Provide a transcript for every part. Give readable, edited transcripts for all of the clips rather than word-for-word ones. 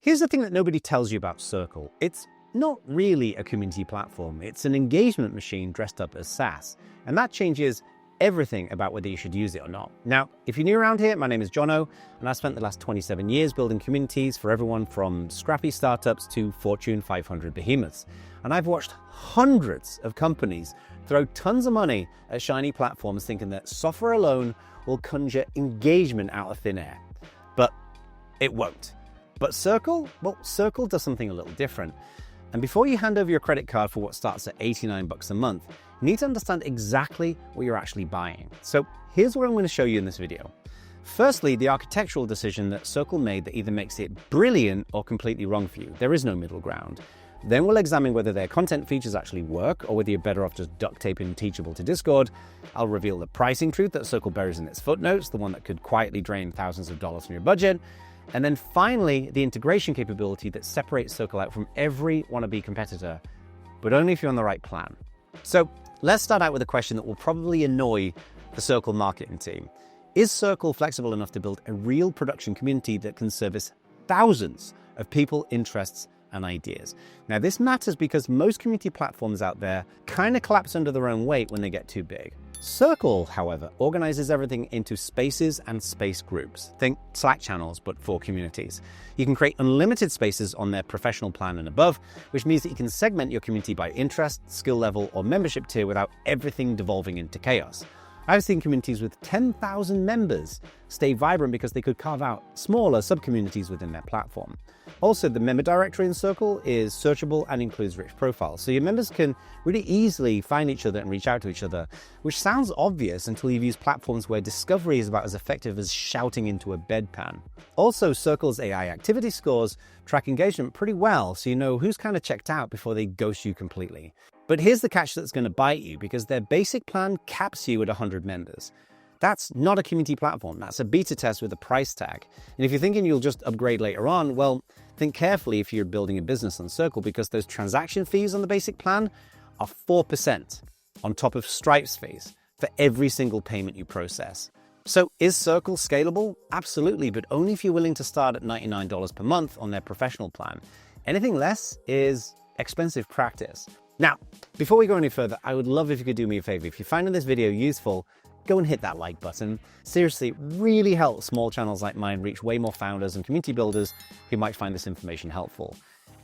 Here's the thing that nobody tells you about Circle. It's not really a community platform. It's an engagement machine dressed up as SaaS. And that changes everything about whether you should use it or not. Now, if you're new around here, my name is Jono, and I've spent the last 27 years building communities for everyone from scrappy startups to Fortune 500 behemoths. And I've watched hundreds of companies throw tons of money at shiny platforms thinking that software alone will conjure engagement out of thin air. But it won't. But Circle? Well, Circle does something a little different. And before you hand over your credit card for what starts at $89 a month, you need to understand exactly what you're actually buying. So here's what I'm going to show you in this video. Firstly, the architectural decision that Circle made that either makes it brilliant or completely wrong for you. There is no middle ground. Then we'll examine whether their content features actually work or whether you're better off just duct taping Teachable to Discord. I'll reveal the pricing truth that Circle buries in its footnotes, the one that could quietly drain thousands of dollars from your budget. And then finally, the integration capability that separates Circle out from every wannabe competitor, but only if you're on the right plan. So let's start out with a question that will probably annoy the Circle marketing team. Is Circle flexible enough to build a real production community that can service thousands of people, interests, and ideas? Now, this matters because most community platforms out there kind of collapse under their own weight when they get too big. Circle, however, organizes everything into spaces and space groups. Think Slack channels, but for communities. You can create unlimited spaces on their professional plan and above, which means that you can segment your community by interest, skill level, or membership tier without everything devolving into chaos. I've seen communities with 10,000 members stay vibrant because they could carve out smaller sub-communities within their platform. Also, the member directory in Circle is searchable and includes rich profiles, so your members can really easily find each other and reach out to each other, which sounds obvious until you've used platforms where discovery is about as effective as shouting into a bedpan. Also, Circle's AI activity scores track engagement pretty well, so you know who's kind of checked out before they ghost you completely. But here's the catch that's going to bite you, because their basic plan caps you at 100 members. That's not a community platform. That's a beta test with a price tag. And if you're thinking you'll just upgrade later on, well, think carefully if you're building a business on Circle, because those transaction fees on the basic plan are 4% on top of Stripe's fees for every single payment you process. So is Circle scalable? Absolutely, but only if you're willing to start at $99 per month on their professional plan. Anything less is expensive practice. Now, before we go any further, I would love if you could do me a favor. If you're finding this video useful, go and hit that like button. Seriously, it really helps small channels like mine reach way more founders and community builders who might find this information helpful.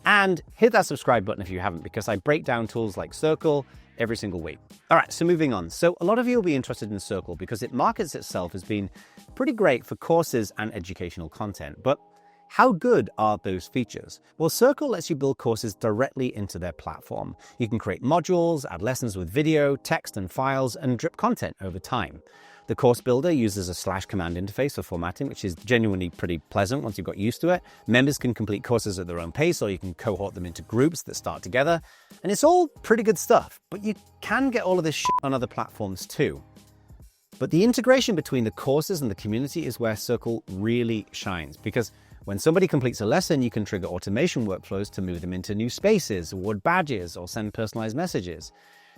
And hit that subscribe button if you haven't, because I break down tools like Circle every single week. All right, so moving on. So a lot of you will be interested in Circle because it markets itself as being pretty great for courses and educational content. But how good are those features? Well, Circle lets you build courses directly into their platform. You can create modules, add lessons with video, text, and files, and drip content over time. The course builder uses a /command interface for formatting, which is genuinely pretty pleasant once you've got used to it. Members can complete courses at their own pace, or you can cohort them into groups that start together. And it's all pretty good stuff, but you can get all of this shit on other platforms too. But the integration between the courses and the community is where Circle really shines, because when somebody completes a lesson, you can trigger automation workflows to move them into new spaces, award badges, or send personalized messages.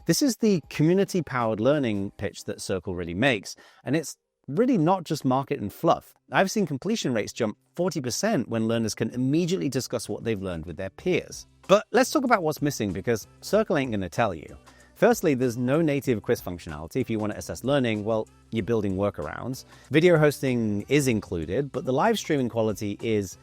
This is the community-powered learning pitch that Circle really makes, and it's really not just market and fluff. I've seen completion rates jump 40% when learners can immediately discuss what they've learned with their peers. But let's talk about what's missing, because Circle ain't going to tell you. Firstly, there's no native quiz functionality. If you want to assess learning, well, you're building workarounds. Video hosting is included, but the live streaming quality is,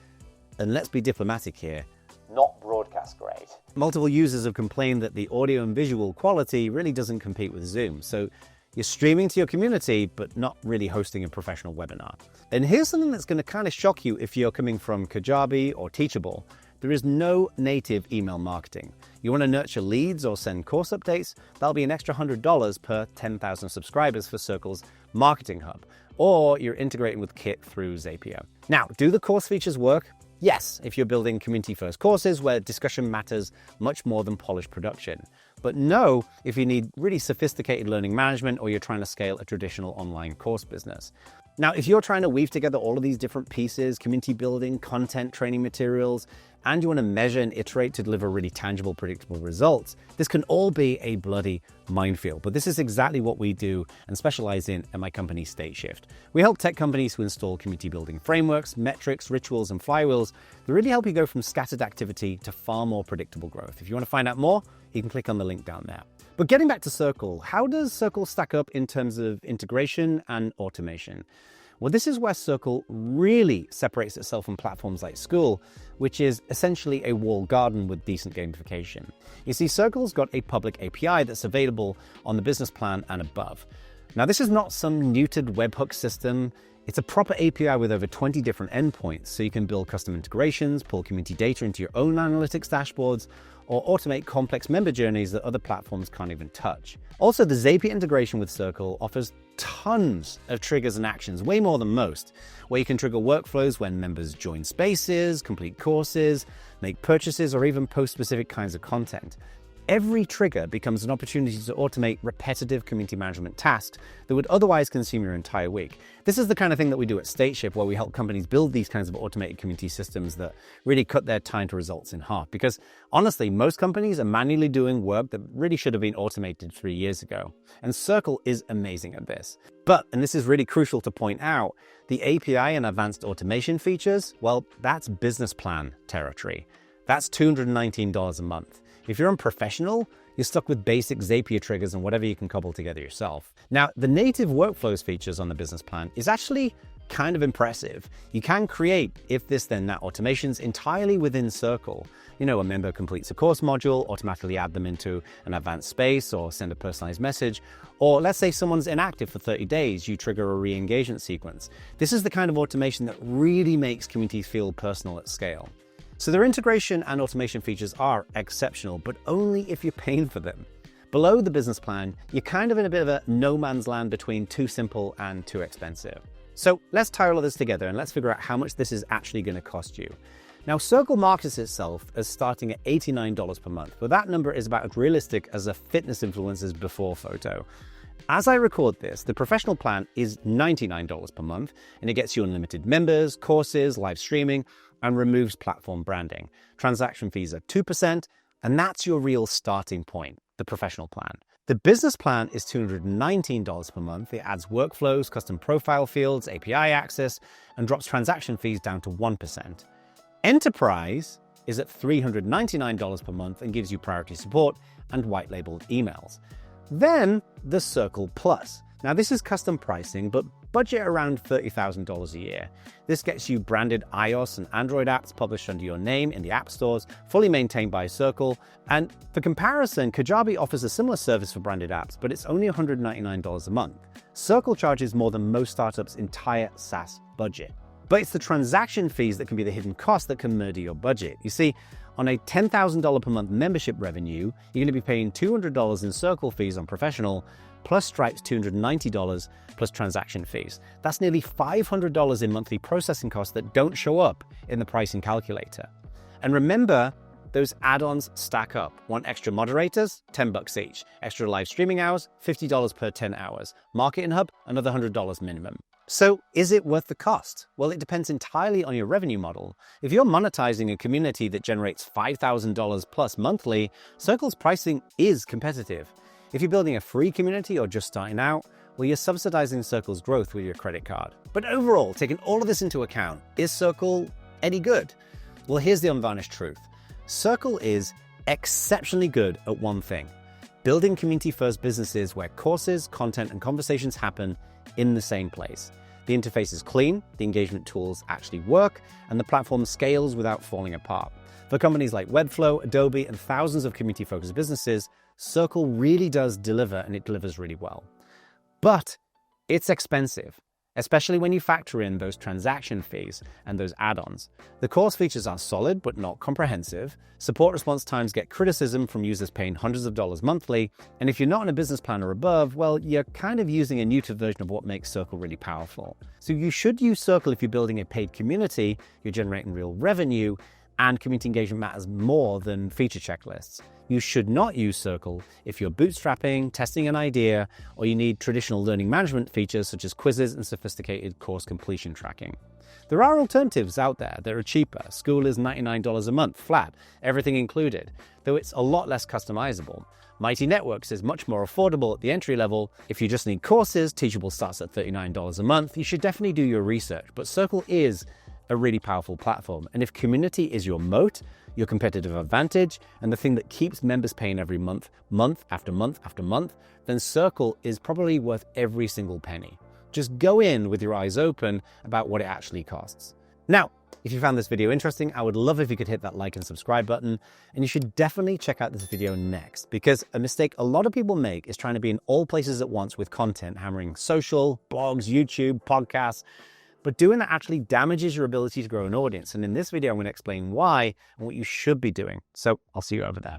and let's be diplomatic here, not broadcast grade. Multiple users have complained that the audio and visual quality really doesn't compete with Zoom. So you're streaming to your community, but not really hosting a professional webinar. And here's something that's going to kind of shock you if you're coming from Kajabi or Teachable. There is no native email marketing. You want to nurture leads or send course updates? That'll be an extra $100 per 10,000 subscribers for Circle's Marketing Hub, or you're integrating with Kit through Zapier. Now, do the course features work? Yes, if you're building community-first courses where discussion matters much more than polished production. But no, if you need really sophisticated learning management or you're trying to scale a traditional online course business. Now, if you're trying to weave together all of these different pieces, community building, content, training materials, and you want to measure and iterate to deliver really tangible, predictable results, this can all be a bloody minefield. But this is exactly what we do and specialize in at my company, StateShift. We help tech companies to install community building frameworks, metrics, rituals, and flywheels that really help you go from scattered activity to far more predictable growth. If you want to find out more, you can click on the link down there. But getting back to Circle, how does Circle stack up in terms of integration and automation? Well, this is where Circle really separates itself from platforms like School, which is essentially a walled garden with decent gamification. You see, Circle's got a public API that's available on the business plan and above. Now, this is not some neutered webhook system. It's a proper API with over 20 different endpoints, so you can build custom integrations, pull community data into your own analytics dashboards, or automate complex member journeys that other platforms can't even touch. Also, the Zapier integration with Circle offers tons of triggers and actions, way more than most, where you can trigger workflows when members join spaces, complete courses, make purchases, or even post specific kinds of content. Every trigger becomes an opportunity to automate repetitive community management tasks that would otherwise consume your entire week. This is the kind of thing that we do at StateShift, where we help companies build these kinds of automated community systems that really cut their time to results in half. Because honestly, most companies are manually doing work that really should have been automated 3 years ago. And Circle is amazing at this. But, and this is really crucial to point out, the API and advanced automation features, well, that's business plan territory. That's $219 a month. If you're a professional, you're stuck with basic Zapier triggers and whatever you can cobble together yourself. Now, the native workflows features on the business plan is actually kind of impressive. You can create if this then that automations entirely within Circle. You know, a member completes a course module, automatically add them into an advanced space or send a personalized message. Or let's say someone's inactive for 30 days, you trigger a re-engagement sequence. This is the kind of automation that really makes communities feel personal at scale. So their integration and automation features are exceptional, but only if you're paying for them. Below the business plan, you're kind of in a bit of a no man's land between too simple and too expensive. So let's tie all of this together and let's figure out how much this is actually going to cost you. Now, Circle markets itself as starting at $89 per month, but that number is about as realistic as a fitness influencer's before photo. As I record this, the professional plan is $99 per month, and it gets you unlimited members, courses, live streaming, and removes platform branding. Transaction fees are 2%, and that's your real starting point, the professional plan. The business plan is $219 per month. It adds workflows, custom profile fields, API access, and drops transaction fees down to 1%. Enterprise is at $399 per month and gives you priority support and white-labeled emails. Then the Circle Plus. Now, this is custom pricing, but budget around $30,000 a year. This gets you branded iOS and Android apps published under your name in the app stores, fully maintained by Circle. And for comparison, Kajabi offers a similar service for branded apps, but it's only $199 a month. Circle charges more than most startups' entire SaaS budget. But it's the transaction fees that can be the hidden cost that can murder your budget. You see, on a $10,000 per month membership revenue, you're going to be paying $200 in Circle fees on professional, plus Stripe's $290 plus transaction fees. That's nearly $500 in monthly processing costs that don't show up in the pricing calculator. And remember, those add-ons stack up. Want extra moderators? $10 each. Extra live streaming hours? $50 per 10 hours. Marketing Hub? Another $100 minimum. So is it worth the cost? Well, it depends entirely on your revenue model. If you're monetizing a community that generates $5,000 plus monthly, Circle's pricing is competitive. If you're building a free community or just starting out, well, you're subsidizing Circle's growth with your credit card. But overall, taking all of this into account, is Circle any good? Well, here's the unvarnished truth. Circle is exceptionally good at one thing: building community-first businesses where courses, content, and conversations happen in the same place. The interface is clean, the engagement tools actually work, and the platform scales without falling apart. For companies like Webflow, Adobe, and thousands of community-focused businesses, Circle really does deliver, and it delivers really well. But it's expensive, especially when you factor in those transaction fees and those add-ons. The course features are solid, but not comprehensive. Support response times get criticism from users paying hundreds of dollars monthly. And if you're not in a business plan or above, well, you're kind of using a neutered version of what makes Circle really powerful. So you should use Circle if you're building a paid community, you're generating real revenue, and community engagement matters more than feature checklists. You should not use Circle if you're bootstrapping, testing an idea, or you need traditional learning management features such as quizzes and sophisticated course completion tracking. There are alternatives out there that are cheaper. School is $99 a month, flat, everything included, though it's a lot less customizable. Mighty Networks is much more affordable at the entry level. If you just need courses, Teachable starts at $39 a month. You should definitely do your research, but Circle is a really powerful platform. And if community is your moat, your competitive advantage, and the thing that keeps members paying every month, month after month after month, then Circle is probably worth every single penny. Just go in with your eyes open about what it actually costs. Now, if you found this video interesting, I would love if you could hit that like and subscribe button. And you should definitely check out this video next, because a mistake a lot of people make is trying to be in all places at once with content, hammering social, blogs, YouTube, podcasts. But doing that actually damages your ability to grow an audience. And in this video, I'm going to explain why and what you should be doing. So I'll see you over there.